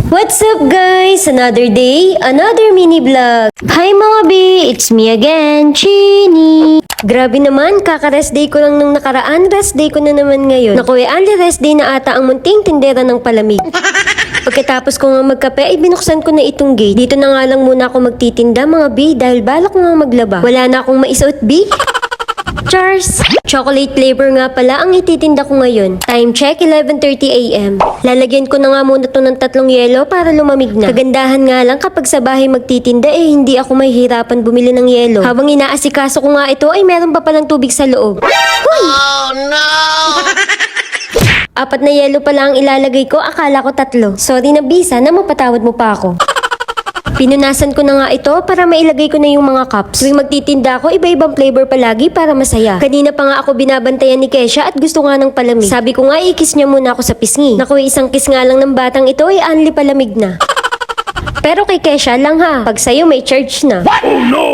What's up guys? Another day, another mini vlog. Hi mga B! It's me again, Chini! Grabe naman, kaka-rest day ko lang nung nakaraan, rest day ko na naman ngayon. Naku, only rest day na ata ang munting tindera ng palamig. Pagkatapos ko nga magkape, ay binuksan ko na itong gate. Dito na nga lang muna ako magtitinda mga B dahil balak ko nga maglaba. Wala na akong maisuot B. Cheers! Chocolate flavor nga pala ang ititinda ko ngayon. Time check, 11:30 AM. Lalagyan ko na nga muna to ng 3 yelo para lumamig na. Kagandahan nga lang kapag sa bahay magtitinda hindi ako mahihirapan bumili ng yelo. Habang inaasikaso ko nga ito ay meron pa palang tubig sa loob. Huy! Oh no! 4 na yelo pala ang ilalagay ko, akala ko 3. Sorry na Bisa na mapatawad mo pa ako. Pinunasan ko na nga ito para mailagay ko na yung mga cups. Tuwing magtitinda ako, iba-ibang flavor palagi para masaya. Kanina pa nga ako binabantayan ni Kesha at gusto nga ng palamig. Sabi ko nga i-kiss niya muna ako sa pisngi. Naku, isang kiss nga lang ng batang ito ay only palamig na. Pero kay Kesha lang ha, pag sa'yo may charge na. Oh no!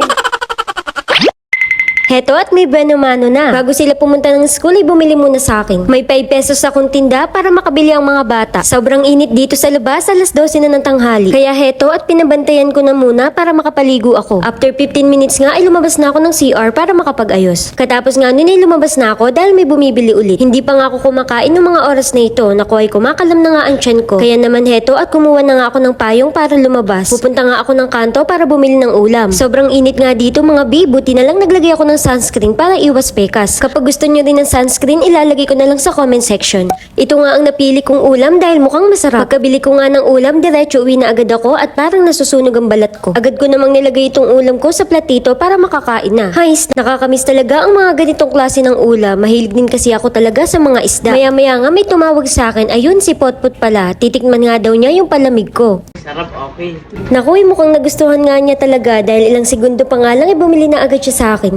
Heto at may mano na. Bago sila pumunta ng school ay bumili muna sa akin. May 5 pesos akong tinda para makabili ang mga bata. Sobrang init dito sa labas, alas 12 na ng tanghali. Kaya heto at pinabantayan ko na muna para makapaligo ako. After 15 minutes nga ay lumabas na ako ng CR para makapag-ayos. Katapos nga nun ay lumabas na ako dahil may bumibili ulit. Hindi pa nga ako kumakain ng mga oras na ito. Naku ay kumakalam na nga ang tiyan ko. Kaya naman heto at kumuha na nga ako ng payong para lumabas. Pupunta nga ako ng kanto para bumili ng ulam. Sobrang init nga dito mga B, buti na lang naglagay ako ng sunscreen para iwas pekas. Kapag gusto nyo din ng sunscreen, ilalagay ko na lang sa comment section. Ito nga ang napili kong ulam dahil mukhang masarap. Pagkabili ko nga ng ulam, diretso uwi na agad ako at parang nasusunog ang balat ko. Agad ko namang nilagay itong ulam ko sa platito para makakain na. Hays, nakakamiss talaga ang mga ganitong klase ng ulam. Mahilig din kasi ako talaga sa mga isda. Maya-maya nga may tumawag sa akin, ayun si Potpot pala. Titikman nga daw niya yung palamig ko. Sarap, okay. Naku, mukhang nagustuhan nga niya talaga dahil ilang segundo pa nga lang ay bumili na agad siya sa akin.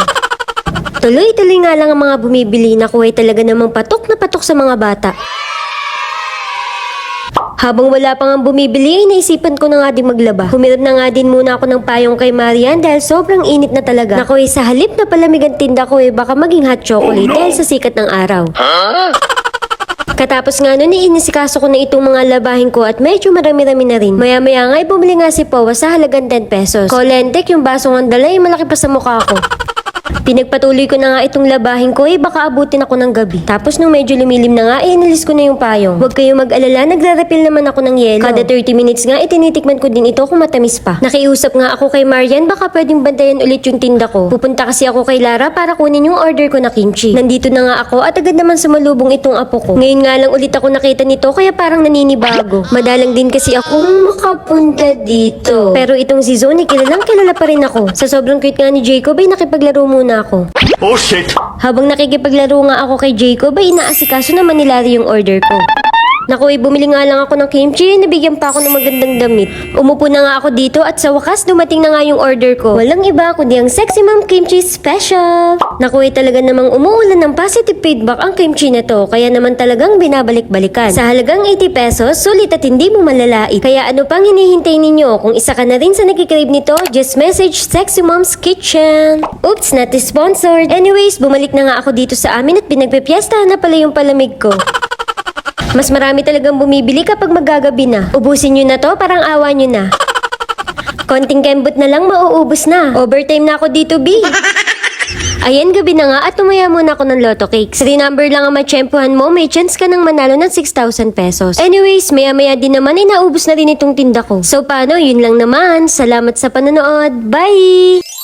Tuloy-tuloy nga lang ang mga bumibili. Naku, ay talaga namang patok na patok sa mga bata. Habang wala pang ang bumibili, ay naisipan ko na nga din maglaba. Humirap na nga din muna ako ng payong kay Marian dahil sobrang init na talaga. Naku, sa halip na palamig ang tinda ko baka maging hot chocolate dahil sa sikat ng araw. Katapos nga nun, iinisikaso ko na itong mga labahin ko at medyo marami-rami na rin. Maya-maya nga, bumili nga si Powa sa halagang 10 pesos. Kolentek, yung basong ang dala ay malaki pa sa mukha ko. Pinagpatuloy ko na nga itong labahin ko baka abutin ako ng gabi. Tapos nung medyo lumilim na nga, inalis ko na yung payong. Huwag kayong mag-alala, nagre-refill naman ako ng yelo. Kada 30 minutes nga, tinitikman ko din ito kung matamis pa. Nakiusap nga ako kay Marian, baka pwedeng bantayan ulit yung tinda ko. Pupunta kasi ako kay Lara para kunin yung order ko na kimchi. Nandito na nga ako at agad naman sumalubong itong apo ko. Ngayon nga lang ulit ako nakita nito kaya parang naninibago. Madalang din kasi akong makapunta dito. Pero itong si Zoni, kilalang kilala pa rin ako. Sa sobrang cute nga ni Jacob ay nakipaglaro muna ako. Oh shit! Habang nakikipaglaro nga ako kay Jacob ay inaasikaso naman ni Larry yung order ko. Naku, bumili nga lang ako ng kimchi, nabigyan pa ako ng magandang damit. Umupo na nga ako dito at sa wakas dumating na nga yung order ko. Walang iba kundi ang Sexy Mom Kimchi Special. Naku, talaga namang umuulan ng positive feedback ang kimchi na to, kaya naman talagang binabalik-balikan. Sa halagang 80 pesos, sulit at hindi mo malalait. Kaya ano pang hinihintay ninyo? Kung isa ka na rin sa nagkikrave nito, just message Sexy Mom's Kitchen. Oops, not sponsored. Anyways, bumalik na nga ako dito sa amin at pinagpipiestahan na pala yung palamig ko. Mas marami talagang bumibili kapag magagabi na. Ubusin nyo na to, parang awa nyo na. Konting kembot na lang, mauubos na. Overtime na ako dito, B. Ayan, gabi na nga at tumaya muna ako ng lotto cakes. 3 number lang ang matsyempohan mo, may chance ka nang manalo ng 6,000 pesos. Anyways, maya-maya din naman ay naubos na rin itong tinda ko. So paano, yun lang naman. Salamat sa panonood. Bye!